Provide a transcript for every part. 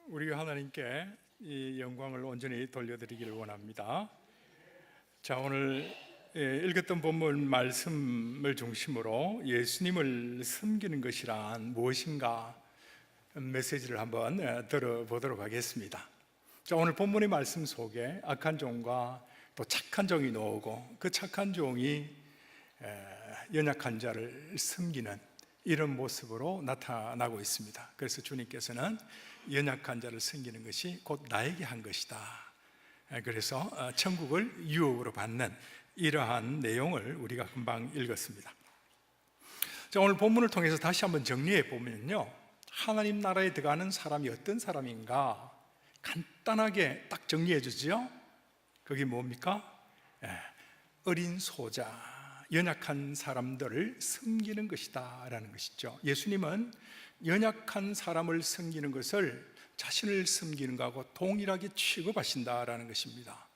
우리가 하나님께 이 영광을 온전히 돌려드리기를 원합니다. 자, 오늘 읽었던 본문 말씀을 중심으로 예수님을 섬기는 것이란 무엇인가 메시지를 한번 들어보도록 하겠습니다. 자, 오늘 본문의 말씀 속에 악한 종과 또 착한 종이 나오고, 그 착한 종이 연약한 자를 섬기는 이런 모습으로 나타나고 있습니다. 그래서 주님께서는 연약한 자를 섬기는 것이 곧 나에게 한 것이다. 그래서 천국을 유업으로 받는 이러한 내용을 우리가 금방 읽었습니다. 자, 오늘 본문을 통해서 다시 한번 정리해 보면요, 하나님 나라에 들어가는 사람이 어떤 사람인가 간단하게 딱 정리해 주죠. 그게 뭡니까? 어린 소자, 연약한 사람들을 섬기는 것이다 라는 것이죠. 예수님은 연약한 사람을 섬기는 것을 자신을 섬기는 것하고 동일하게 취급하신다라는 것입니다.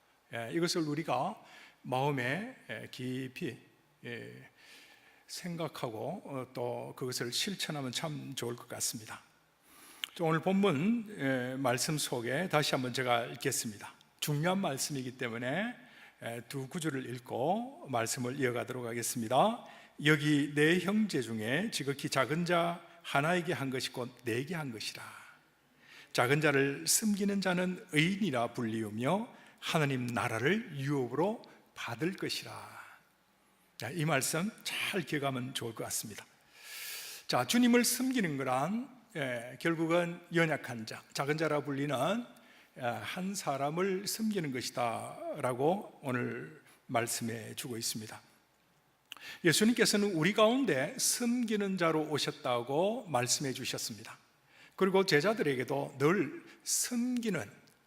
이것을 우리가 마음에 깊이 생각하고 또 그것을 실천하면 참 좋을 것 같습니다. 오늘 본문 말씀 속에 다시 한번 제가 읽겠습니다. 중요한 말씀이기 때문에 두 구절을 읽고 말씀을 이어가도록 하겠습니다. 여기 내 형제 중에 지극히 작은 자 하나에게 한 것이 곧 내게 한 것이라. 작은 자를 섬기는 자는 의인이라 불리우며 하나님 나라를 유업으로 받을 것이라. 이 말씀 잘 기억하면 좋을 것 같습니다. 자, 주님을 섬기는 거란 결국은 연약한 자, 작은 자라 불리는 한 사람을 섬기는 것이다 라고 오늘 말씀해 주고 있습니다. 예수님께서는 우리 가운데 섬기는 자로 오셨다고 말씀해 주셨습니다. 그리고 제자들에게도 늘 섬기는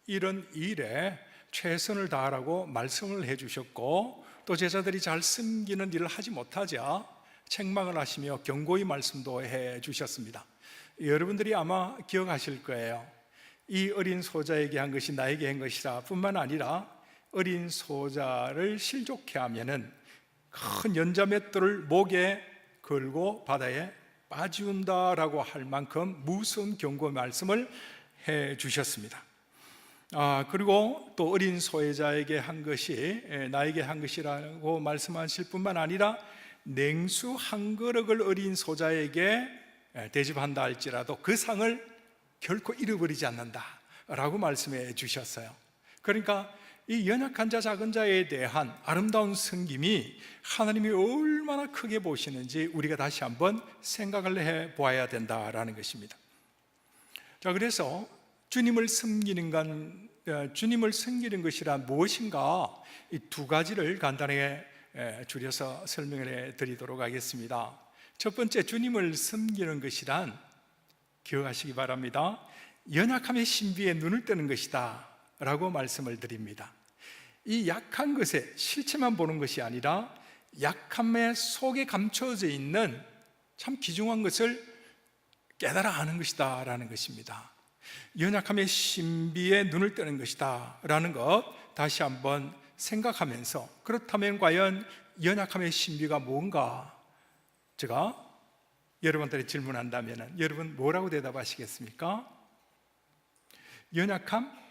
이런 일에 최선을 다하라고 말씀을 해 주셨고, 또 제자들이 잘 섬기는 일을 하지 못하자 책망을 하시며 경고의 말씀도 해 주셨습니다. 여러분들이 아마 기억하실 거예요. 이 어린 소자에게 한 것이 나에게 한 것이라 뿐만 아니라 어린 소자를 실족해 하면은 큰 연자맷돌을 목에 걸고 바다에 빠지운다라고 할 만큼 무서운 경고 말씀을 해 주셨습니다. 그리고 또 어린 소자에게 한 것이 나에게 한 것이라고 말씀하실 뿐만 아니라 냉수 한 그릇을 어린 소자에게 대접한다 할지라도 그 상을 결코 잃어버리지 않는다라고 말씀해 주셨어요. 그러니까 이 연약한 자, 작은 자에 대한 아름다운 섬김이 하나님이 얼마나 크게 보시는지 우리가 다시 한번 생각을 해 보아야 된다라는 것입니다. 자, 그래서 주님을 섬기는 것이란 무엇인가, 이 두 가지를 간단하게 줄여서 설명을 해 드리도록 하겠습니다. 첫 번째, 주님을 섬기는 것이란 기억하시기 바랍니다. 연약함의 신비에 눈을 뜨는 것이다 라고 말씀을 드립니다. 이 약한 것의 실체만 보는 것이 아니라 약함의 속에 감춰져 있는 참 귀중한 것을 깨달아 아는 것이다 라는 것입니다. 연약함의 신비에 눈을 뜨는 것이다 라는 것 다시 한번 생각하면서, 그렇다면 과연 연약함의 신비가 뭔가 제가 여러분들이 질문한다면 여러분 뭐라고 대답하시겠습니까? 연약함?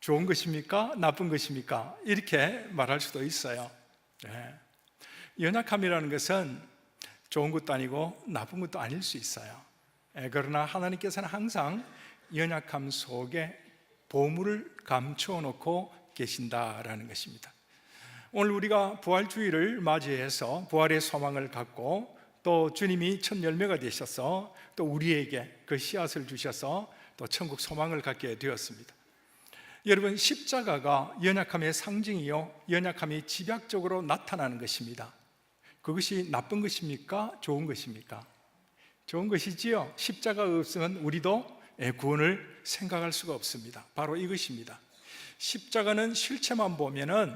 좋은 것입니까? 나쁜 것입니까? 이렇게 말할 수도 있어요. 연약함이라는 것은 좋은 것도 아니고 나쁜 것도 아닐 수 있어요. 그러나 하나님께서는 항상 연약함 속에 보물을 감추어 놓고 계신다라는 것입니다. 오늘 우리가 부활주의를 맞이해서 부활의 소망을 갖고 또 주님이 첫 열매가 되셔서 또 우리에게 그 씨앗을 주셔서 또 천국 소망을 갖게 되었습니다. 여러분, 십자가가 연약함의 상징이요, 연약함이 집약적으로 나타나는 것입니다. 그것이 나쁜 것입니까? 좋은 것입니까? 좋은 것이지요. 십자가 없으면 우리도 구원을 생각할 수가 없습니다. 바로 이것입니다. 십자가는 실체만 보면은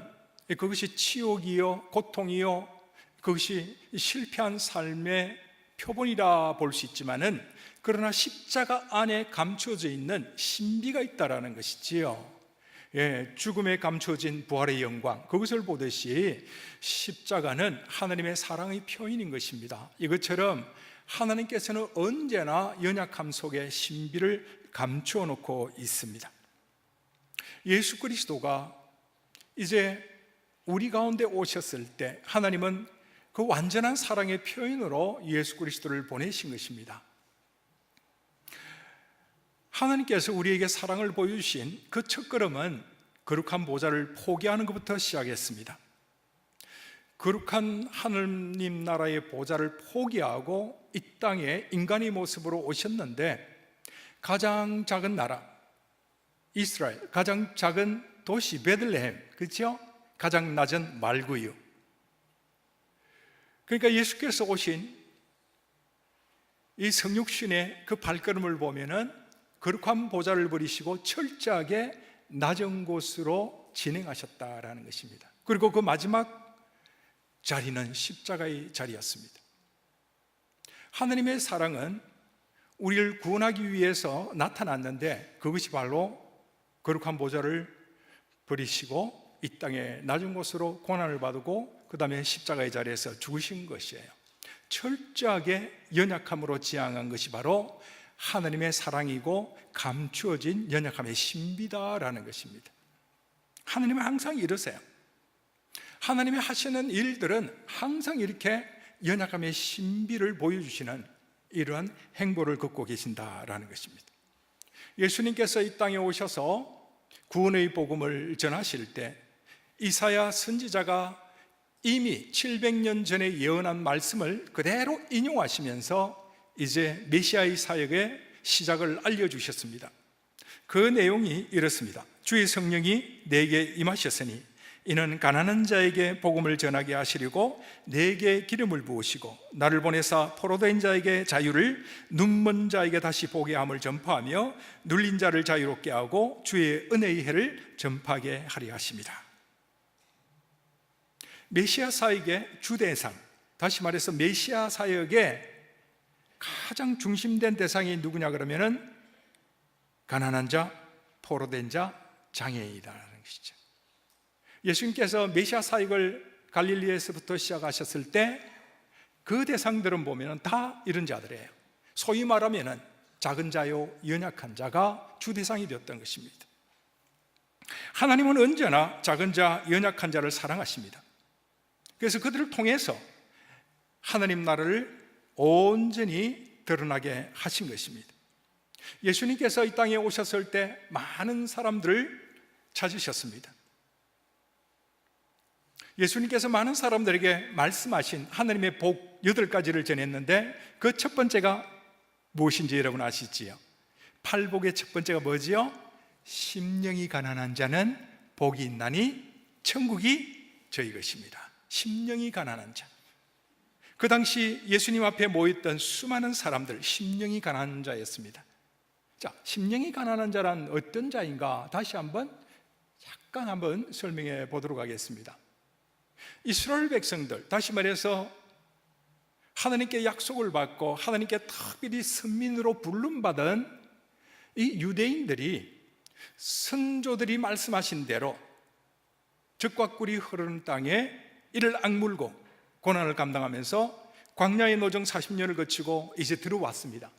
그것이 치욕이요, 고통이요, 그것이 실패한 삶의 표본이라 볼 수 있지만은, 그러나 십자가 안에 감춰져 있는 신비가 있다라는 것이지요. 죽음에 감춰진 부활의 영광, 그것을 보듯이 십자가는 하나님의 사랑의 표현인 것입니다. 이것처럼 하나님께서는 언제나 연약함 속에 신비를 감추어 놓고 있습니다. 예수 그리스도가 이제 우리 가운데 오셨을 때 하나님은 그 완전한 사랑의 표현으로 예수 그리스도를 보내신 것입니다. 하나님께서 우리에게 사랑을 보여주신 그 첫걸음은 거룩한 보좌를 포기하는 것부터 시작했습니다. 거룩한 하느님 나라의 보좌를 포기하고 이 땅에 인간의 모습으로 오셨는데, 가장 작은 나라 이스라엘, 가장 작은 도시 베들레헴, 그렇죠? 가장 낮은 말구유. 그러니까 예수께서 오신 이 성육신의 그 발걸음을 보면은 거룩한 보좌를 버리시고 철저하게 낮은 곳으로 진행하셨다라는 것입니다. 그리고 그 마지막 자리는 십자가의 자리였습니다. 하나님의 사랑은 우리를 구원하기 위해서 나타났는데, 그것이 바로 거룩한 보좌를 버리시고 이 땅에 낮은 곳으로 고난을 받고 그 다음에 십자가의 자리에서 죽으신 것이에요. 철저하게 연약함으로 지향한 것이 바로 하나님의 사랑이고 감추어진 연약함의 신비다라는 것입니다. 하나님은 항상 이러세요. 하나님이 하시는 일들은 항상 이렇게 연약함의 신비를 보여주시는 이러한 행보를 걷고 계신다라는 것입니다. 예수님께서 이 땅에 오셔서 구원의 복음을 전하실 때 이사야 선지자가 이미 700년 전에 예언한 말씀을 그대로 인용하시면서 이제 메시아의 사역의 시작을 알려주셨습니다. 그 내용이 이렇습니다. 주의 성령이 내게 임하셨으니 이는 가난한 자에게 복음을 전하게 하시려고 내게 기름을 부으시고 나를 보내사 포로된 자에게 자유를, 눈먼 자에게 다시 보게 함을 전파하며 눌린 자를 자유롭게 하고 주의 은혜의 해를 전파하게 하려 하십니다. 메시아 사역의 주대상, 다시 말해서 메시아 사역의 가장 중심된 대상이 누구냐 그러면은 가난한 자, 포로된 자, 장애인이라는 것이죠. 예수님께서 메시아 사역을 갈릴리에서부터 시작하셨을 때 그 대상들은 보면 다 이런 자들이에요. 소위 말하면 작은 자요 연약한 자가 주 대상이 되었던 것입니다. 하나님은 언제나 작은 자, 연약한 자를 사랑하십니다. 그래서 그들을 통해서 하나님 나라를 온전히 드러나게 하신 것입니다. 예수님께서 이 땅에 오셨을 때 많은 사람들을 찾으셨습니다. 예수님께서 많은 사람들에게 말씀하신 하나님의 복 8가지를 전했는데 그 첫 번째가 무엇인지 여러분 아시지요? 팔복의 첫 번째가 뭐지요? 심령이 가난한 자는 복이 있나니 천국이 저희 것입니다. 심령이 가난한 자. 그 당시 예수님 앞에 모였던 수많은 사람들, 심령이 가난한 자였습니다. 자, 심령이 가난한 자란 어떤 자인가 다시 한번 설명해 보도록 하겠습니다. 이스라엘 백성들, 다시 말해서 하나님께 약속을 받고 하나님께 특별히 선민으로 부름받은 이 유대인들이 선조들이 말씀하신 대로 젖과 꿀이 흐르는 땅에 이를 악물고 고난을 감당하면서 광야의 노정 40년을 거치고 이제 들어왔습니다.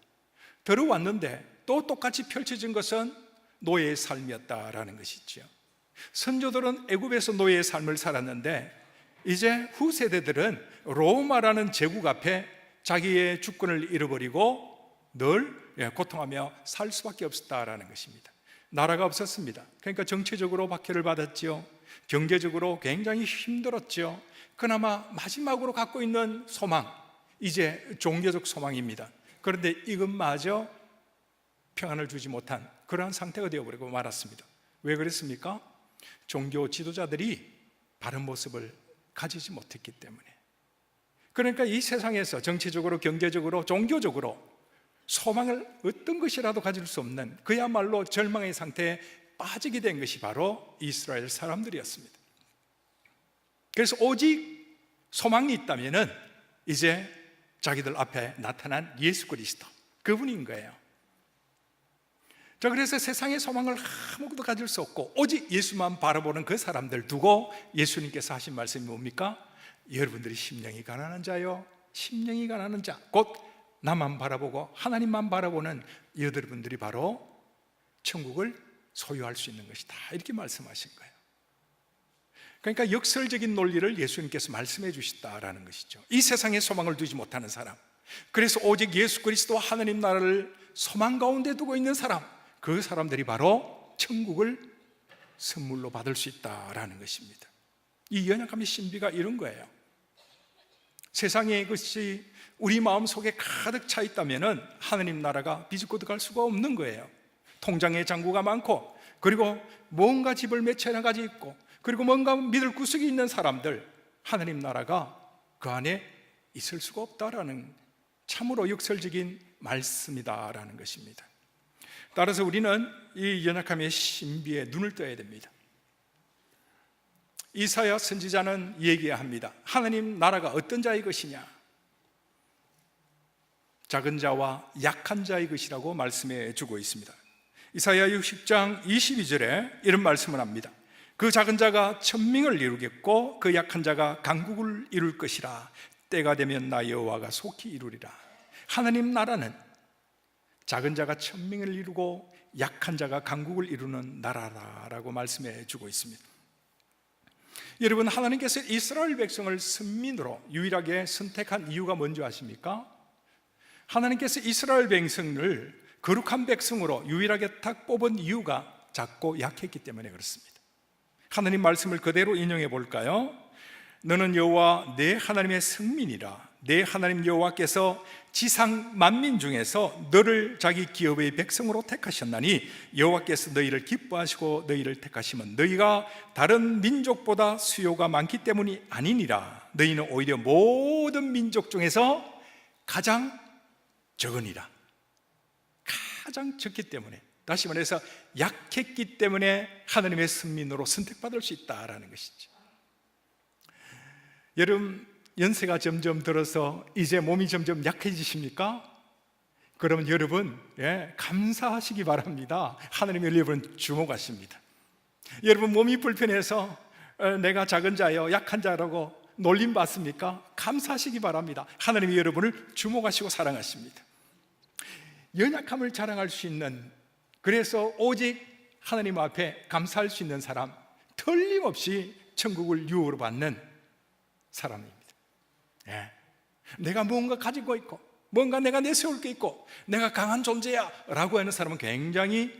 들어왔는데 또 똑같이 펼쳐진 것은 노예의 삶이었다라는 것이죠. 선조들은 애굽에서 노예의 삶을 살았는데 이제 후세대들은 로마라는 제국 앞에 자기의 주권을 잃어버리고 늘 고통하며 살 수밖에 없었다라는 것입니다. 나라가 없었습니다. 그러니까 정치적으로 박해를 받았죠. 경제적으로 굉장히 힘들었죠. 그나마 마지막으로 갖고 있는 소망, 이제 종교적 소망입니다. 그런데 이것마저 평안을 주지 못한 그러한 상태가 되어버리고 말았습니다. 왜 그랬습니까? 종교 지도자들이 바른 모습을 가지지 못했기 때문에. 그러니까 이 세상에서 정치적으로, 경제적으로, 종교적으로 소망을 어떤 것이라도 가질 수 없는 그야말로 절망의 상태에 빠지게 된 것이 바로 이스라엘 사람들이었습니다. 그래서 오직 소망이 있다면은 이제 자기들 앞에 나타난 예수 그리스도, 그분인 거예요. 자, 그래서 세상의 소망을 아무것도 가질 수 없고 오직 예수만 바라보는 그 사람들 두고 예수님께서 하신 말씀이 뭡니까? 여러분들이 심령이 가난한 자요, 심령이 가난한 자, 곧 나만 바라보고 하나님만 바라보는 여러분들이 바로 천국을 소유할 수 있는 것이다, 이렇게 말씀하신 거예요. 그러니까 역설적인 논리를 예수님께서 말씀해 주셨다라는 것이죠. 이 세상에 소망을 두지 못하는 사람, 그래서 오직 예수 그리스도 하나님 나라를 소망 가운데 두고 있는 사람, 그 사람들이 바로 천국을 선물로 받을 수 있다라는 것입니다. 이 연약함의 신비가 이런 거예요. 세상에 그것이 우리 마음속에 가득 차 있다면 하나님 나라가 비집고 들어갈 수가 없는 거예요. 통장에 잔고가 많고, 그리고 뭔가 집을 몇 채나 가지고 있고, 그리고 뭔가 믿을 구석이 있는 사람들, 하나님 나라가 그 안에 있을 수가 없다라는 참으로 역설적인 말씀이다라는 것입니다. 따라서 우리는 이 연약함의 신비에 눈을 떠야 됩니다. 이사야 선지자는 얘기합니다. 하나님 나라가 어떤 자의 것이냐? 작은 자와 약한 자의 것이라고 말씀해 주고 있습니다. 이사야 60장 22절에 이런 말씀을 합니다. 그 작은 자가 천명을 이루겠고 그 약한 자가 강국을 이룰 것이라. 때가 되면 나 여호와가 속히 이루리라. 하나님 나라는 작은 자가 천명을 이루고 약한 자가 강국을 이루는 나라라고 말씀해 주고 있습니다. 여러분, 하나님께서 이스라엘 백성을 선민으로 유일하게 선택한 이유가 뭔지 아십니까? 하나님께서 이스라엘 백성을 거룩한 백성으로 유일하게 딱 뽑은 이유가 작고 약했기 때문에 그렇습니다. 하나님 말씀을 그대로 인용해 볼까요? 너는 여호와 내 하나님의 성민이라. 내 하나님 여호와께서 지상 만민 중에서 너를 자기 기업의 백성으로 택하셨나니 여호와께서 너희를 기뻐하시고 너희를 택하시면 너희가 다른 민족보다 수요가 많기 때문이 아니니라. 너희는 오히려 모든 민족 중에서 가장 적으니라. 가장 적기 때문에, 다시 말해서 약했기 때문에 하나님의 선민으로 선택받을 수 있다라는 것이죠. 여러분, 연세가 점점 들어서 이제 몸이 점점 약해지십니까? 그러면 여러분, 감사하시기 바랍니다. 하나님이 여러분 주목하십니다. 여러분, 몸이 불편해서 내가 작은 자요, 약한 자라고 놀림 받습니까? 감사하시기 바랍니다. 하나님이 여러분을 주목하시고 사랑하십니다. 연약함을 자랑할 수 있는, 그래서 오직 하나님 앞에 감사할 수 있는 사람, 틀림없이 천국을 유혹으로 받는 사람입니다. 내가 뭔가 가지고 있고, 뭔가 내가 내세울 게 있고, 내가 강한 존재야 라고 하는 사람은 굉장히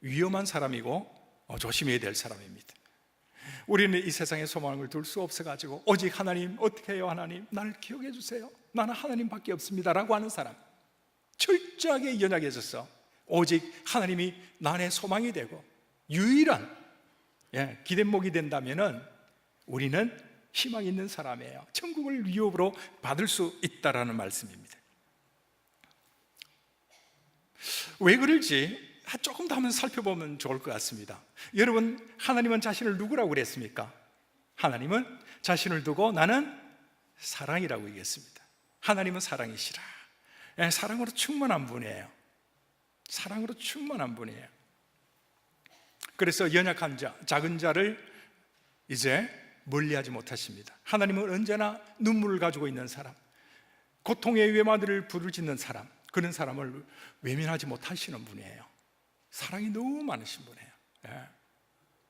위험한 사람이고 조심해야 될 사람입니다. 우리는 이 세상에 소망을 둘 수 없어가지고 오직 하나님, 어떻게 해요? 하나님 나를 기억해 주세요, 나는 하나님밖에 없습니다 라고 하는 사람, 철저하게 연약해져서 오직 하나님이 나의 소망이 되고 유일한 기대목이 된다면 우리는 희망 있는 사람이에요. 천국을 위협으로 받을 수 있다라는 말씀입니다. 왜 그럴지 조금 더 한번 살펴보면 좋을 것 같습니다. 여러분, 하나님은 자신을 누구라고 그랬습니까? 하나님은 자신을 두고 나는 사랑이라고 얘기했습니다. 하나님은 사랑이시라. 사랑으로 충만한 분이에요. 사랑으로 충만한 분이에요. 그래서 연약한 자, 작은 자를 이제 멀리하지 못하십니다. 하나님은 언제나 눈물을 가지고 있는 사람, 고통의 외마디를 부르짖는 사람, 그런 사람을 외면하지 못하시는 분이에요. 사랑이 너무 많으신 분이에요.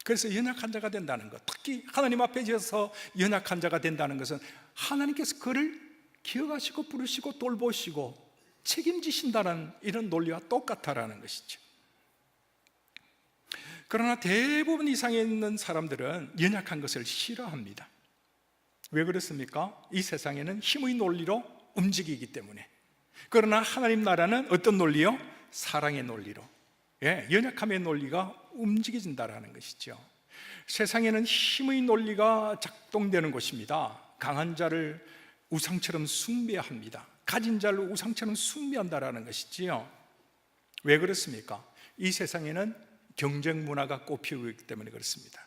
그래서 연약한 자가 된다는 것, 특히 하나님 앞에 서서 연약한 자가 된다는 것은 하나님께서 그를 기억하시고 부르시고 돌보시고 책임지신다는 이런 논리와 똑같다라는 것이죠. 그러나 대부분 이상에 있는 사람들은 연약한 것을 싫어합니다. 왜 그렇습니까? 이 세상에는 힘의 논리로 움직이기 때문에. 그러나 하나님 나라는 어떤 논리요? 사랑의 논리로, 연약함의 논리가 움직여진다는 것이죠. 세상에는 힘의 논리가 작동되는 것입니다. 강한 자를 우상처럼 숭배합니다. 가진 자를 우상처럼 숭배한다는 것이지요. 왜 그렇습니까? 이 세상에는 경쟁 문화가 꽃피우고 있기 때문에 그렇습니다.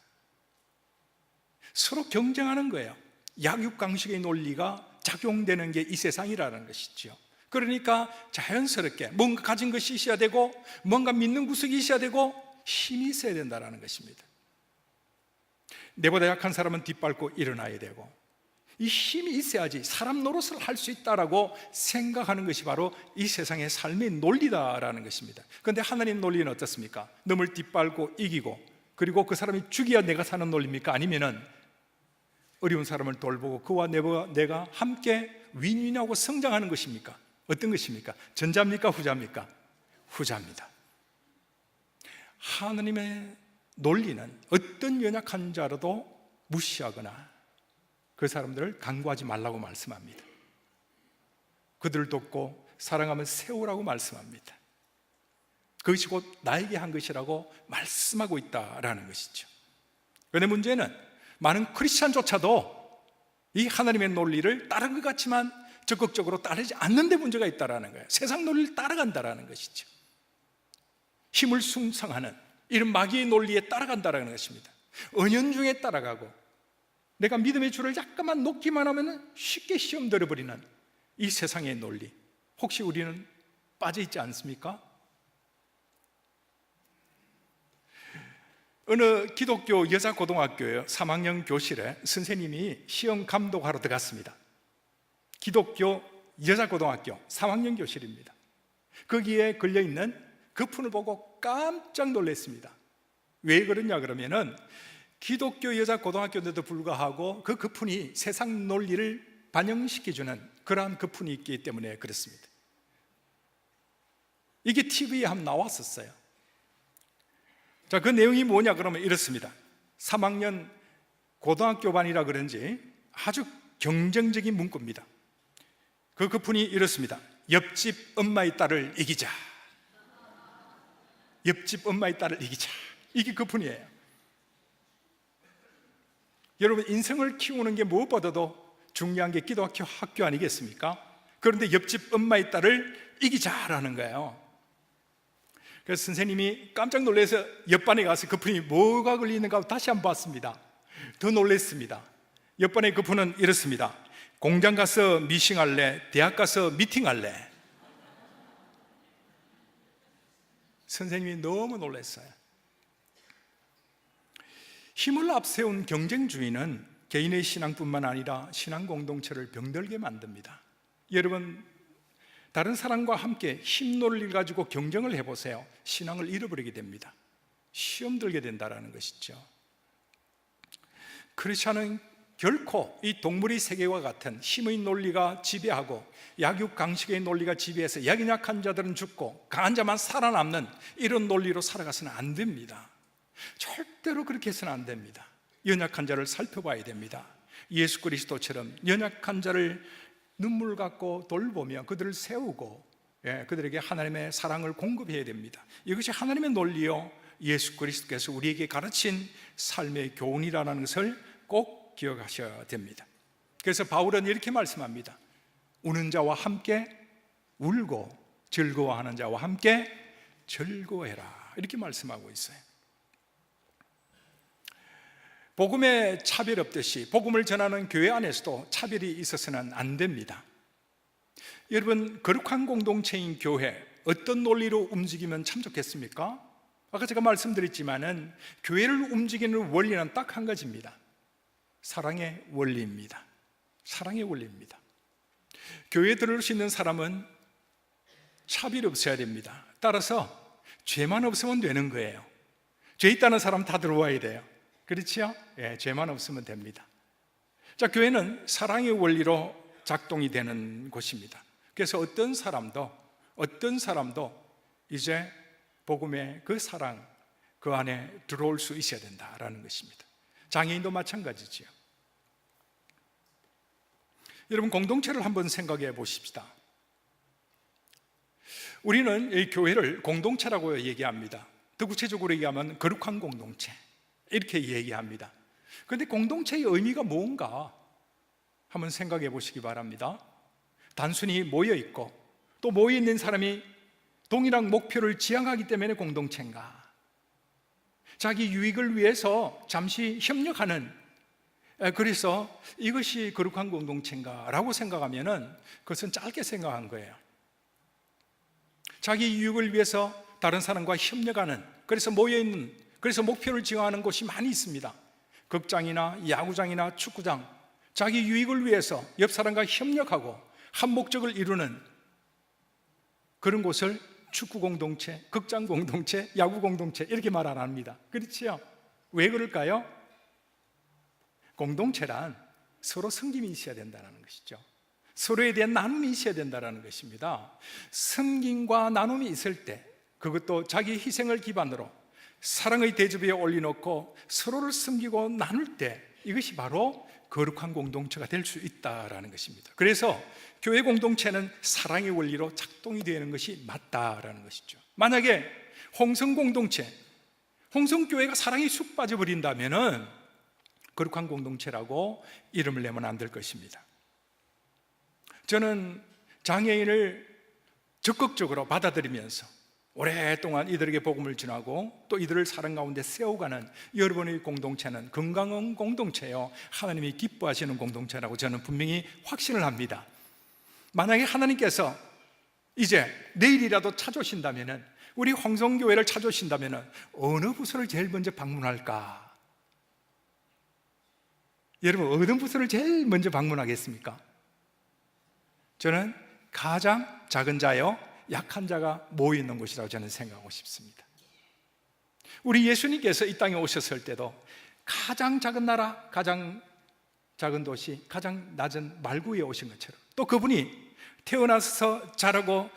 서로 경쟁하는 거예요. 약육강식의 논리가 작용되는 게 이 세상이라는 것이죠. 그러니까 자연스럽게 뭔가 가진 것이 있어야 되고, 뭔가 믿는 구석이 있어야 되고, 힘이 있어야 된다는 것입니다. 내보다 약한 사람은 뒷밟고 일어나야 되고, 이 힘이 있어야지 사람 노릇을 할 수 있다라고 생각하는 것이 바로 이 세상의 삶의 논리다라는 것입니다. 그런데 하나님 논리는 어떻습니까? 남을 뒷밟고 이기고, 그리고 그 사람이 죽여야 내가 사는 논리입니까? 아니면은 어려운 사람을 돌보고 그와 내가 함께 윈윈하고 성장하는 것입니까? 어떤 것입니까? 전자입니까? 후자입니까? 후자입니다. 하나님의 논리는 어떤 연약한 자라도 무시하거나 그 사람들을 간구하지 말라고 말씀합니다. 그들을 돕고 사랑하며 세우라고 말씀합니다. 그것이 곧 나에게 한 것이라고 말씀하고 있다라는 것이죠. 그런데 문제는 많은 크리스찬조차도 이 하나님의 논리를 따른 것 같지만 적극적으로 따르지 않는 데 문제가 있다라는 거예요. 세상 논리를 따라간다라는 것이죠. 힘을 숭상하는 이런 마귀의 논리에 따라간다라는 것입니다. 은연중에 따라가고, 내가 믿음의 줄을 약간만 놓기만 하면 쉽게 시험 들어버리는 이 세상의 논리, 혹시 우리는 빠져 있지 않습니까? 어느 기독교 여자 고등학교의 3학년 교실에 선생님이 시험 감독하러 들어갔습니다. 기독교 여자 고등학교 3학년 교실입니다. 거기에 걸려있는 거푼을 보고 깜짝 놀랐습니다. 왜 그러냐 그러면은 기독교 여자 고등학교인데도 불구하고 그 거푼이 세상 논리를 반영시켜주는 그러한 거푼이 있기 때문에 그렇습니다. 이게 TV에 한번 나왔었어요. 자, 그 내용이 뭐냐 그러면 이렇습니다. 3학년 고등학교 반이라 그런지 아주 경쟁적인 문구입니다. 그 거푼이 이렇습니다. 옆집 엄마의 딸을 이기자. 옆집 엄마의 딸을 이기자. 이게 거푼이에요. 여러분, 인생을 키우는 게 무엇보다도 중요한 게 기독교 학교 아니겠습니까? 그런데 옆집 엄마의 딸을 이기자라는 거예요. 그래서 선생님이 깜짝 놀라서 옆반에 가서 거푼이 뭐가 걸리는가 다시 한번 봤습니다. 더 놀랐습니다. 옆반의 거푼은 이렇습니다. 공장 가서 미싱할래? 대학 가서 미팅할래? 선생님이 너무 놀랐어요. 힘을 앞세운 경쟁주의는 개인의 신앙뿐만 아니라 신앙 공동체를 병들게 만듭니다. 여러분, 다른 사람과 함께 힘 논리를 가지고 경쟁을 해보세요. 신앙을 잃어버리게 됩니다. 시험 들게 된다는 것이죠. 크리스찬은 결코 이 동물의 세계와 같은 힘의 논리가 지배하고 약육강식의 논리가 지배해서 약이 약한 자들은 죽고 강한 자만 살아남는 이런 논리로 살아가서는 안 됩니다. 절대로 그렇게 해서는 안 됩니다. 연약한 자를 살펴봐야 됩니다. 예수 그리스도처럼 연약한 자를 눈물 갖고 돌보며 그들을 세우고, 그들에게 하나님의 사랑을 공급해야 됩니다. 이것이 하나님의 논리요, 예수 그리스도께서 우리에게 가르친 삶의 교훈이라는 것을 꼭 기억하셔야 됩니다. 그래서 바울은 이렇게 말씀합니다. 우는 자와 함께 울고 즐거워하는 자와 함께 즐거워해라, 이렇게 말씀하고 있어요. 복음에 차별 없듯이 복음을 전하는 교회 안에서도 차별이 있어서는 안 됩니다. 여러분, 거룩한 공동체인 교회, 어떤 논리로 움직이면 참 좋겠습니까? 아까 제가 말씀드렸지만은 교회를 움직이는 원리는 딱 한 가지입니다. 사랑의 원리입니다. 사랑의 원리입니다. 교회에 들어올 수 있는 사람은 차별이 없어야 됩니다. 따라서 죄만 없으면 되는 거예요. 죄 있다는 사람 다 들어와야 돼요. 그렇지요? 죄만 없으면 됩니다. 자, 교회는 사랑의 원리로 작동이 되는 곳입니다. 그래서 어떤 사람도 이제 복음의 그 사랑, 그 안에 들어올 수 있어야 된다라는 것입니다. 장애인도 마찬가지지요. 여러분, 공동체를 한번 생각해 보십시다. 우리는 이 교회를 공동체라고 얘기합니다. 더 구체적으로 얘기하면 거룩한 공동체, 이렇게 얘기합니다. 그런데 공동체의 의미가 뭔가 한번 생각해 보시기 바랍니다. 단순히 모여있고 또 모여있는 사람이 동일한 목표를 지향하기 때문에 공동체인가? 자기 유익을 위해서 잠시 협력하는, 그래서 이것이 거룩한 공동체인가? 라고 생각하면은 그것은 짧게 생각한 거예요. 자기 유익을 위해서 다른 사람과 협력하는, 그래서 모여있는, 그래서 목표를 지향하는 곳이 많이 있습니다. 극장이나 야구장이나 축구장, 자기 유익을 위해서 옆 사람과 협력하고 한 목적을 이루는 그런 곳을 축구 공동체, 극장 공동체, 야구 공동체 이렇게 말 안 합니다. 그렇지요? 왜 그럴까요? 공동체란 서로 섬김이 있어야 된다는 것이죠. 서로에 대한 나눔이 있어야 된다는 것입니다. 섬김과 나눔이 있을 때, 그것도 자기 희생을 기반으로 사랑의 대접에 올려놓고 서로를 섬기고 나눌 때, 이것이 바로 거룩한 공동체가 될 수 있다라는 것입니다. 그래서 교회 공동체는 사랑의 원리로 작동이 되는 것이 맞다라는 것이죠. 만약에 홍성 공동체, 홍성교회가 사랑이 쑥 빠져버린다면 거룩한 공동체라고 이름을 내면 안 될 것입니다. 저는 장애인을 적극적으로 받아들이면서 오랫동안 이들에게 복음을 전하고 또 이들을 사랑 가운데 세워가는 여러분의 공동체는 건강한 공동체요, 하나님이 기뻐하시는 공동체라고 저는 분명히 확신을 합니다. 만약에 하나님께서 이제 내일이라도 찾아오신다면, 우리 홍성교회를 찾아오신다면 어느 부서를 제일 먼저 방문할까? 여러분, 어느 부서를 제일 먼저 방문하겠습니까? 저는 가장 작은 자요, 약한 자가 모여있는 곳이라고 저는 생각하고 싶습니다. 우리 예수님께서 이 땅에 오셨을 때도 가장 작은 나라, 가장 작은 도시, 가장 낮은 말구에 오신 것처럼, 또 그분이 태어나서 자라고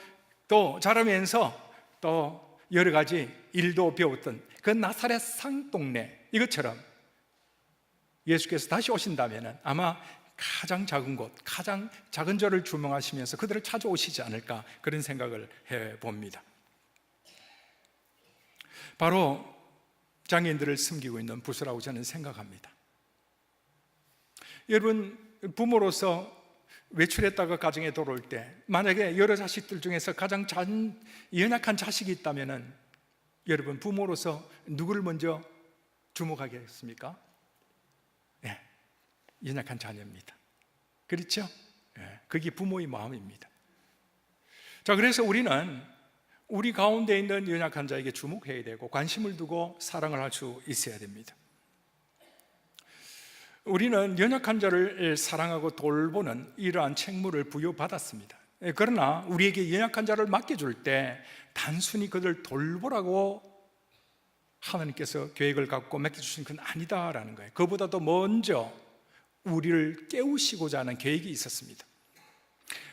또 자라면서 또 여러 가지 일도 배웠던 그 나사렛 상동네, 이것처럼 예수께서 다시 오신다면 아마 가장 작은 곳, 가장 작은 자를 주목하시면서 그들을 찾아오시지 않을까, 그런 생각을 해봅니다. 바로 장애인들을 섬기고 있는 부서라고 저는 생각합니다. 여러분, 부모로서 외출했다가 가정에 돌아올 때 만약에 여러 자식들 중에서 가장 연약한 자식이 있다면 여러분, 부모로서 누구를 먼저 주목하겠습니까? 네, 연약한 자녀입니다. 그렇죠? 네, 그게 부모의 마음입니다. 자, 그래서 우리는 우리 가운데 있는 연약한 자에게 주목해야 되고 관심을 두고 사랑을 할 수 있어야 됩니다. 우리는 연약한 자를 사랑하고 돌보는 이러한 책무를 부여받았습니다. 그러나 우리에게 연약한 자를 맡겨줄 때 단순히 그들을 돌보라고 하나님께서 계획을 갖고 맡겨주신 건 아니다라는 거예요. 그보다도 먼저 우리를 깨우시고자 하는 계획이 있었습니다.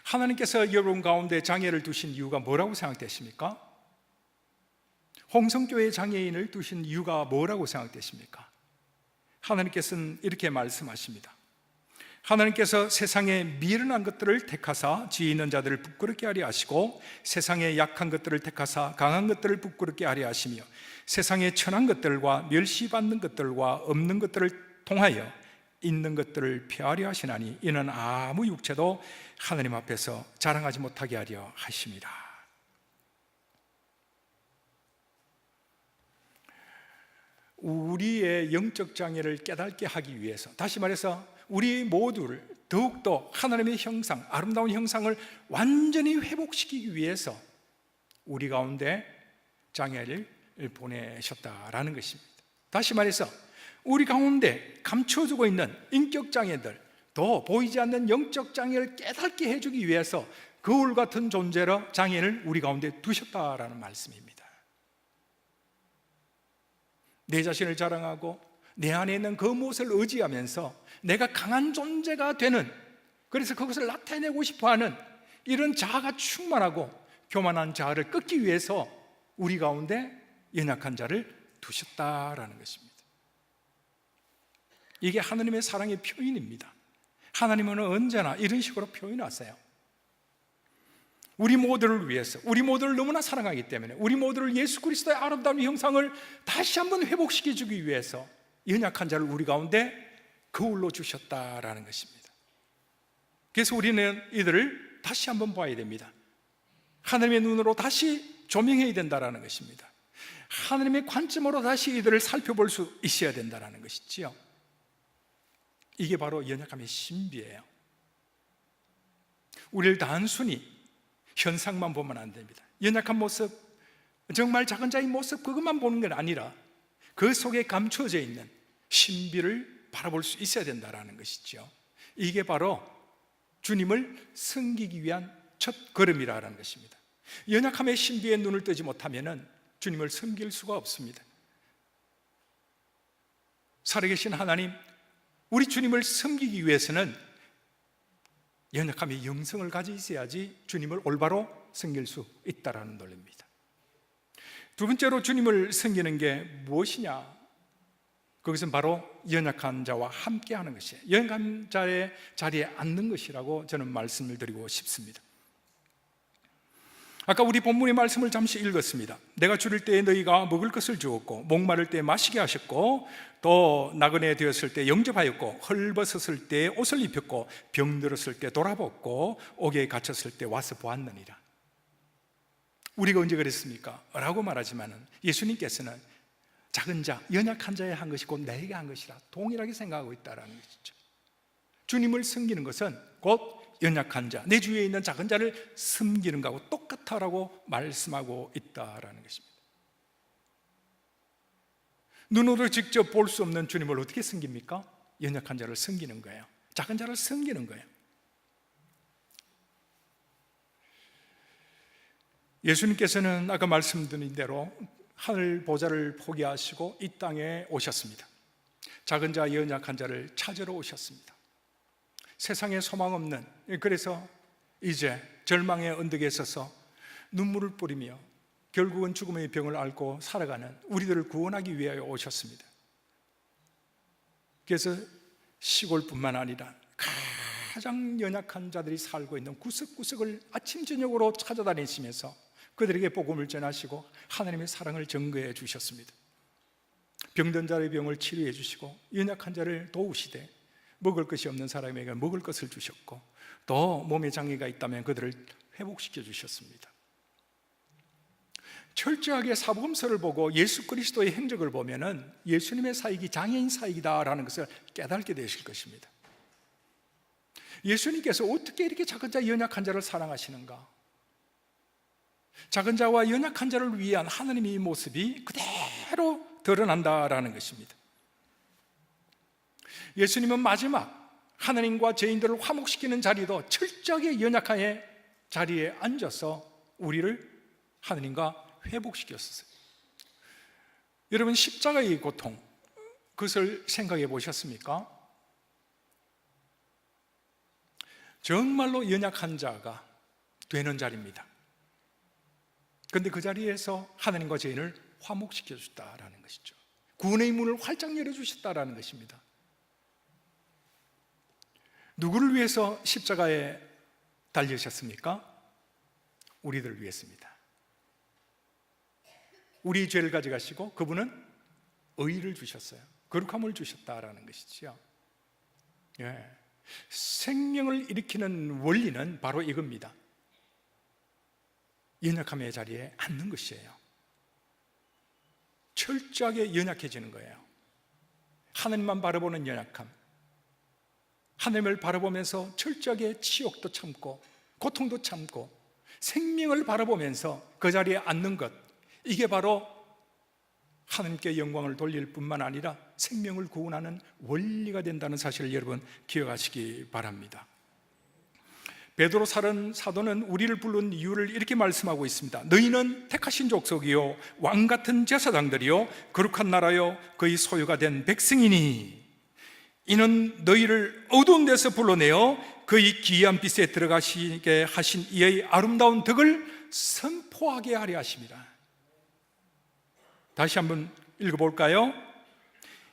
하나님께서 여러분 가운데 장애를 두신 이유가 뭐라고 생각되십니까? 홍성교회 장애인을 두신 이유가 뭐라고 생각되십니까? 하나님께서는 이렇게 말씀하십니다. 하나님께서 세상에 미련한 것들을 택하사 지혜 있는 자들을 부끄럽게 하려 하시고 세상에 약한 것들을 택하사 강한 것들을 부끄럽게 하려 하시며 세상에 천한 것들과 멸시받는 것들과 없는 것들을 통하여 있는 것들을 폐하려 하시나니 이는 아무 육체도 하나님 앞에서 자랑하지 못하게 하려 하십니다. 우리의 영적 장애를 깨닫게 하기 위해서, 다시 말해서 우리 모두를 더욱더 하나님의 형상, 아름다운 형상을 완전히 회복시키기 위해서 우리 가운데 장애를 보내셨다라는 것입니다. 다시 말해서 우리 가운데 감춰두고 있는 인격 장애들, 더 보이지 않는 영적 장애를 깨닫게 해주기 위해서 거울 같은 존재로 장애를 우리 가운데 두셨다라는 말씀입니다. 내 자신을 자랑하고 내 안에 있는 그 무엇을 의지하면서 내가 강한 존재가 되는, 그래서 그것을 나타내고 싶어하는 이런 자아가 충만하고 교만한 자아를 끊기 위해서 우리 가운데 연약한 자를 두셨다라는 것입니다. 이게 하나님의 사랑의 표현입니다. 하나님은 언제나 이런 식으로 표현하세요. 우리 모두를 위해서, 우리 모두를 너무나 사랑하기 때문에 우리 모두를 예수 그리스도의 아름다운 형상을 다시 한번 회복시켜주기 위해서 연약한 자를 우리 가운데 거울로 주셨다라는 것입니다. 그래서 우리는 이들을 다시 한번 봐야 됩니다. 하나님의 눈으로 다시 조명해야 된다라는 것입니다. 하나님의 관점으로 다시 이들을 살펴볼 수 있어야 된다라는 것이지요. 이게 바로 연약함의 신비예요. 우리를 단순히 현상만 보면 안 됩니다. 연약한 모습, 정말 작은 자의 모습, 그것만 보는 건 아니라 그 속에 감춰져 있는 신비를 바라볼 수 있어야 된다는 것이죠. 이게 바로 주님을 섬기기 위한 첫 걸음이라는 것입니다. 연약함의 신비에 눈을 뜨지 못하면 주님을 섬길 수가 없습니다. 살아계신 하나님, 우리 주님을 섬기기 위해서는 연약함의 영성을 가지고 있어야지 주님을 올바로 섬길 수 있다는 논리입니다. 두 번째로 주님을 섬기는 게 무엇이냐? 그것은 바로 연약한 자와 함께하는 것이에요. 연약한 자의 자리에 앉는 것이라고 저는 말씀을 드리고 싶습니다. 아까 우리 본문의 말씀을 잠시 읽었습니다. 내가 줄일 때에 너희가 먹을 것을 주었고, 목마를 때에 마시게 하셨고, 또 나그네 되었을 때 영접하였고, 헐벗었을 때에 옷을 입혔고, 병들었을 때 돌아봤고, 옥에 갇혔을 때 와서 보았느니라. 우리가 언제 그랬습니까? 라고 말하지만 예수님께서는 작은 자, 연약한 자에 한 것이 곧 내게 한 것이라 동일하게 생각하고 있다는 것이죠. 주님을 섬기는 것은 곧 연약한 자, 내 주위에 있는 작은 자를 섬기는 것하고 똑같다라고 말씀하고 있다는 것입니다. 눈으로 직접 볼 수 없는 주님을 어떻게 섬깁니까? 연약한 자를 섬기는 거예요. 작은 자를 섬기는 거예요. 예수님께서는 아까 말씀드린 대로 하늘 보좌를 포기하시고 이 땅에 오셨습니다. 작은 자, 연약한 자를 찾으러 오셨습니다. 세상에 소망 없는, 그래서 이제 절망의 언덕에 서서 눈물을 뿌리며 결국은 죽음의 병을 앓고 살아가는 우리들을 구원하기 위하여 오셨습니다. 그래서 시골뿐만 아니라 가장 연약한 자들이 살고 있는 구석구석을 아침 저녁으로 찾아다니시면서 그들에게 복음을 전하시고 하나님의 사랑을 증거해 주셨습니다. 병든 자의 병을 치료해 주시고 연약한 자를 도우시되 먹을 것이 없는 사람에게 먹을 것을 주셨고, 또 몸에 장애가 있다면 그들을 회복시켜 주셨습니다. 철저하게 사복음서를 보고 예수 그리스도의 행적을 보면은 예수님의 사역이 장애인 사역이다라는 것을 깨닫게 되실 것입니다. 예수님께서 어떻게 이렇게 작은 자, 연약한 자를 사랑하시는가? 작은 자와 연약한 자를 위한 하나님의 모습이 그대로 드러난다라는 것입니다. 예수님은 마지막 하나님과 죄인들을 화목시키는 자리도 철저하게 연약함의 자리에 앉아서 우리를 하나님과 회복시켰어요. 여러분, 십자가의 고통, 그것을 생각해 보셨습니까? 정말로 연약한 자가 되는 자리입니다. 그런데 그 자리에서 하나님과 죄인을 화목시켜 주셨다라는 것이죠. 구원의 문을 활짝 열어주셨다라는 것입니다. 누구를 위해서 십자가에 달리셨습니까? 우리들을 위해서입니다. 우리 죄를 가져가시고 그분은 의를 주셨어요. 거룩함을 주셨다라는 것이죠. 예. 생명을 일으키는 원리는 바로 이겁니다. 연약함의 자리에 앉는 것이에요. 철저하게 연약해지는 거예요. 하나님만 바라보는 연약함, 하나님을 바라보면서 철저하게 치욕도 참고 고통도 참고 생명을 바라보면서 그 자리에 앉는 것, 이게 바로 하나님께 영광을 돌릴 뿐만 아니라 생명을 구원하는 원리가 된다는 사실을 여러분 기억하시기 바랍니다. 베드로 사도는 우리를 부른 이유를 이렇게 말씀하고 있습니다. 너희는 택하신 족속이요 왕같은 제사장들이요 거룩한 나라요 그의 소유가 된 백성이니 이는 너희를 어두운 데서 불러내어 그의 기이한 빛에 들어가시게 하신 이의 아름다운 덕을 선포하게 하려 하십니다. 다시 한번 읽어볼까요?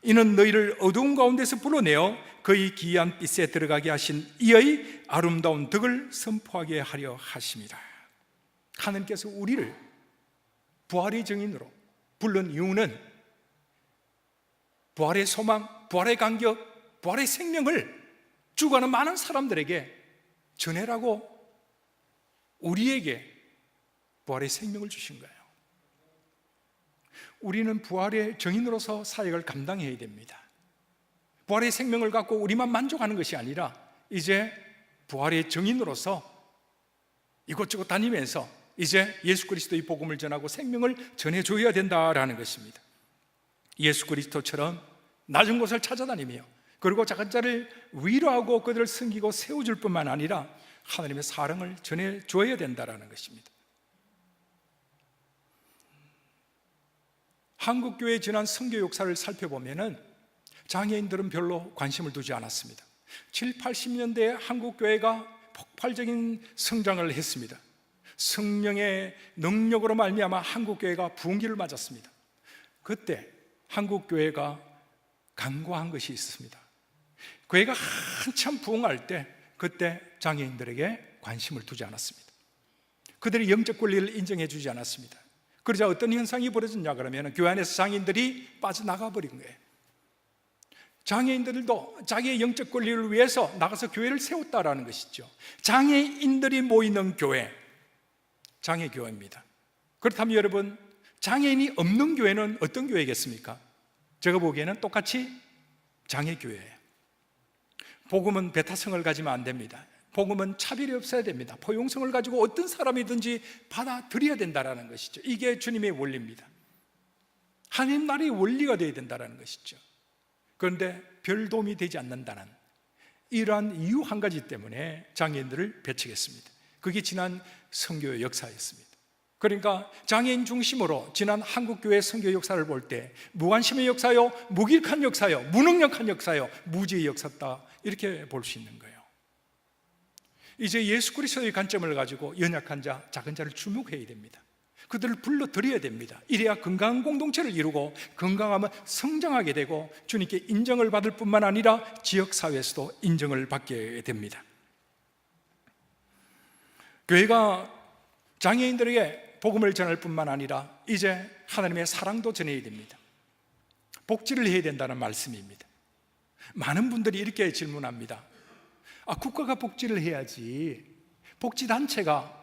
이는 너희를 어두운 가운데서 불러내어 그의 기이한 빛에 들어가게 하신 이의 아름다운 덕을 선포하게 하려 하십니다. 하나님께서 우리를 부활의 증인으로 부른 이유는 부활의 소망, 부활의 간격, 부활의 생명을 죽어가는 많은 사람들에게 전해라고 우리에게 부활의 생명을 주신 거예요. 우리는 부활의 증인으로서 사역을 감당해야 됩니다. 부활의 생명을 갖고 우리만 만족하는 것이 아니라 이제 부활의 증인으로서 이곳저곳 다니면서 이제 예수 그리스도의 복음을 전하고 생명을 전해줘야 된다라는 것입니다. 예수 그리스도처럼 낮은 곳을 찾아다니며 그리고 작은 자를 위로하고 그들을 섬기고 세워줄 뿐만 아니라 하나님의 사랑을 전해줘야 된다는 것입니다. 한국교회의 지난 선교 역사를 살펴보면 장애인들은 별로 관심을 두지 않았습니다. 7, 80년대에 한국교회가 폭발적인 성장을 했습니다. 성령의 능력으로 말미암아 한국교회가 부흥기를 맞았습니다. 그때 한국교회가 간과한 것이 있습니다. 교회가 한참 부흥할 때 그때 장애인들에게 관심을 두지 않았습니다. 그들의 영적 권리를 인정해 주지 않았습니다. 그러자 어떤 현상이 벌어졌냐 그러면 교회 안에서 장애인들이 빠져나가 버린 거예요. 장애인들도 자기의 영적 권리를 위해서 나가서 교회를 세웠다라는 것이죠. 장애인들이 모이는 교회, 장애교회입니다. 그렇다면 여러분, 장애인이 없는 교회는 어떤 교회겠습니까? 제가 보기에는 똑같이 장애교회예요. 복음은 배타성을 가지면 안 됩니다. 복음은 차별이 없어야 됩니다. 포용성을 가지고 어떤 사람이든지 받아들여야 된다는 것이죠. 이게 주님의 원리입니다. 하나님 나라의 원리가 되어야 된다는 것이죠. 그런데 별 도움이 되지 않는다는 이러한 이유 한 가지 때문에 장애인들을 배척했습니다. 그게 지난 선교의 역사였습니다. 그러니까 장애인 중심으로 지난 한국교회 선교 역사를 볼 때 무관심의 역사요, 무기력한 역사요, 무능력한 역사요, 무지의 역사다, 이렇게 볼 수 있는 거예요. 이제 예수 그리스도의 관점을 가지고 연약한 자, 작은 자를 주목해야 됩니다. 그들을 불러들여야 됩니다. 이래야 건강한 공동체를 이루고 건강하면 성장하게 되고 주님께 인정을 받을 뿐만 아니라 지역사회에서도 인정을 받게 됩니다. 교회가 장애인들에게 복음을 전할 뿐만 아니라 이제 하나님의 사랑도 전해야 됩니다. 복지를 해야 된다는 말씀입니다. 많은 분들이 이렇게 질문합니다. 국가가 복지를 해야지, 복지단체가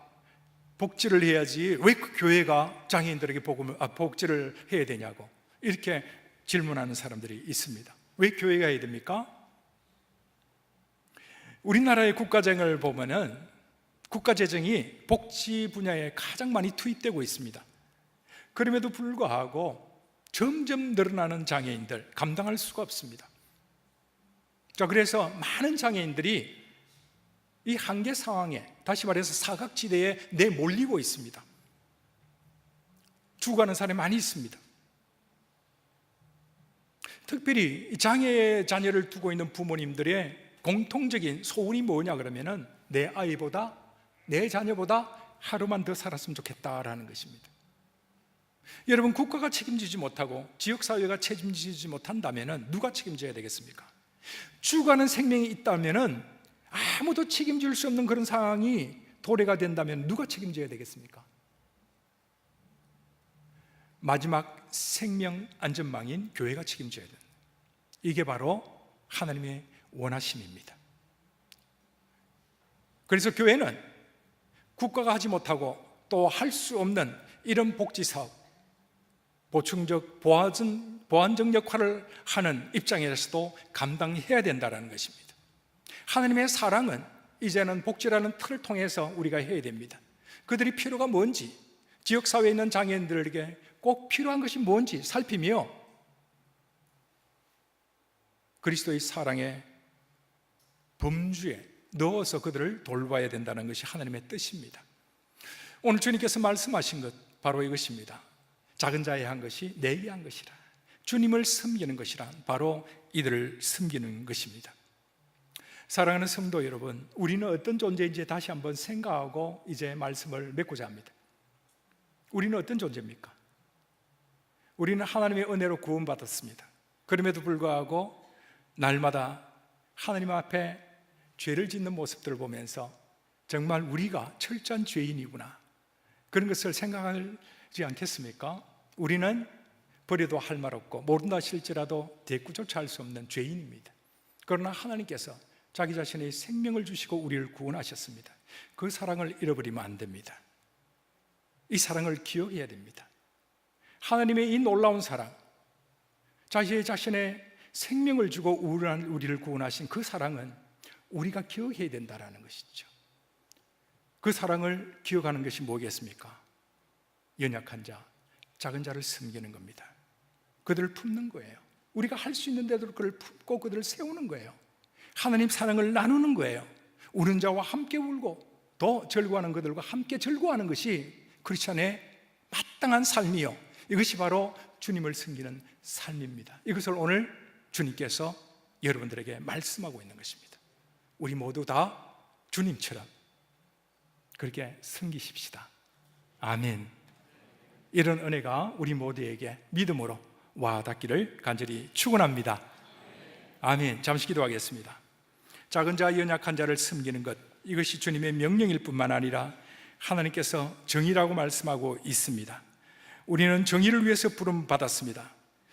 복지를 해야지 왜 교회가 장애인들에게 복지를 해야 되냐고 이렇게 질문하는 사람들이 있습니다. 왜 교회가 해야 됩니까? 우리나라의 국가재정을 보면은 국가재정이 복지 분야에 가장 많이 투입되고 있습니다. 그럼에도 불구하고 점점 늘어나는 장애인들 감당할 수가 없습니다. 자, 그래서 많은 장애인들이 이 한계 상황에, 다시 말해서 사각지대에 내몰리고 있습니다. 죽어가는 사람이 많이 있습니다. 특별히 장애의 자녀를 두고 있는 부모님들의 공통적인 소원이 뭐냐 그러면은 내 아이보다, 내 자녀보다 하루만 더 살았으면 좋겠다라는 것입니다. 여러분, 국가가 책임지지 못하고 지역사회가 책임지지 못한다면 누가 책임져야 되겠습니까? 죽어가는 생명이 있다면 아무도 책임질 수 없는 그런 상황이 도래가 된다면 누가 책임져야 되겠습니까? 마지막 생명 안전망인 교회가 책임져야 됩니다. 이게 바로 하나님의 원하심입니다. 그래서 교회는 국가가 하지 못하고 또 할 수 없는 이런 복지사업, 보충적, 보완적 역할을 하는 입장에서도 감당해야 된다는 것입니다. 하나님의 사랑은 이제는 복지라는 틀을 통해서 우리가 해야 됩니다. 그들이 필요가 뭔지, 지역사회에 있는 장애인들에게 꼭 필요한 것이 뭔지 살피며 그리스도의 사랑의 범주에 넣어서 그들을 돌봐야 된다는 것이 하나님의 뜻입니다. 오늘 주님께서 말씀하신 것 바로 이것입니다. 작은 자의 한 것이 내게 한 것이라. 주님을 섬기는 것이란 바로 이들을 섬기는 것입니다. 사랑하는 성도 여러분, 우리는 어떤 존재인지 다시 한번 생각하고 이제 말씀을 맺고자 합니다. 우리는 어떤 존재입니까? 우리는 하나님의 은혜로 구원받았습니다. 그럼에도 불구하고 날마다 하나님 앞에 죄를 짓는 모습들을 보면서 정말 우리가 철저한 죄인이구나, 그런 것을 생각하지 않겠습니까? 우리는 버려도 할 말 없고 모른다 할지라도 대꾸조차 할 수 없는 죄인입니다. 그러나 하나님께서 자기 자신의 생명을 주시고 우리를 구원하셨습니다. 그 사랑을 잃어버리면 안 됩니다. 이 사랑을 기억해야 됩니다. 하나님의 이 놀라운 사랑, 자신의 생명을 주고 우리를 구원하신 그 사랑은 우리가 기억해야 된다는 것이죠. 그 사랑을 기억하는 것이 뭐겠습니까? 연약한 자, 작은 자를 섬기는 겁니다. 그들을 품는 거예요. 우리가 할 수 있는 대로 그를 품고 그들을 세우는 거예요. 하나님 사랑을 나누는 거예요. 우는 자와 함께 울고 또 즐거워하는 그들과 함께 즐거워하는 것이 크리스찬의 마땅한 삶이요, 이것이 바로 주님을 섬기는 삶입니다. 이것을 오늘 주님께서 여러분들에게 말씀하고 있는 것입니다. 우리 모두 다 주님처럼 그렇게 섬기십시다. 아멘. 이런 은혜가 우리 모두에게 믿음으로 와닿기를 간절히 축원합니다. 아멘. 잠시 기도하겠습니다. 작은 자, 연약한 자를 섬기는 것, 이것이 주님의 명령일 뿐만 아니라 하나님께서 정의라고 말씀하고 있습니다. 우리는 정의를 위해서 부름 받았습니다.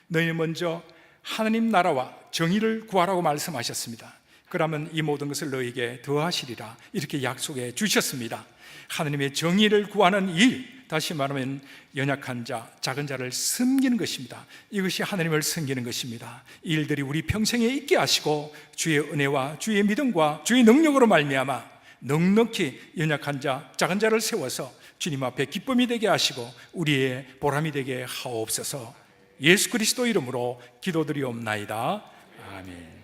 너희는 먼저 하나님 나라와 정의를 구하라고 말씀하셨습니다. 그러면 이 모든 것을 너희에게 더하시리라, 이렇게 약속해 주셨습니다. 하나님의 정의를 구하는 일, 다시 말하면 연약한 자, 작은 자를 섬기는 것입니다. 이것이 하나님을 섬기는 것입니다. 이 일들이 우리 평생에 있게 하시고 주의 은혜와 주의 믿음과 주의 능력으로 말미암아 넉넉히 연약한 자, 작은 자를 세워서 주님 앞에 기쁨이 되게 하시고 우리의 보람이 되게 하옵소서. 예수 그리스도 이름으로 기도드리옵나이다. 아멘.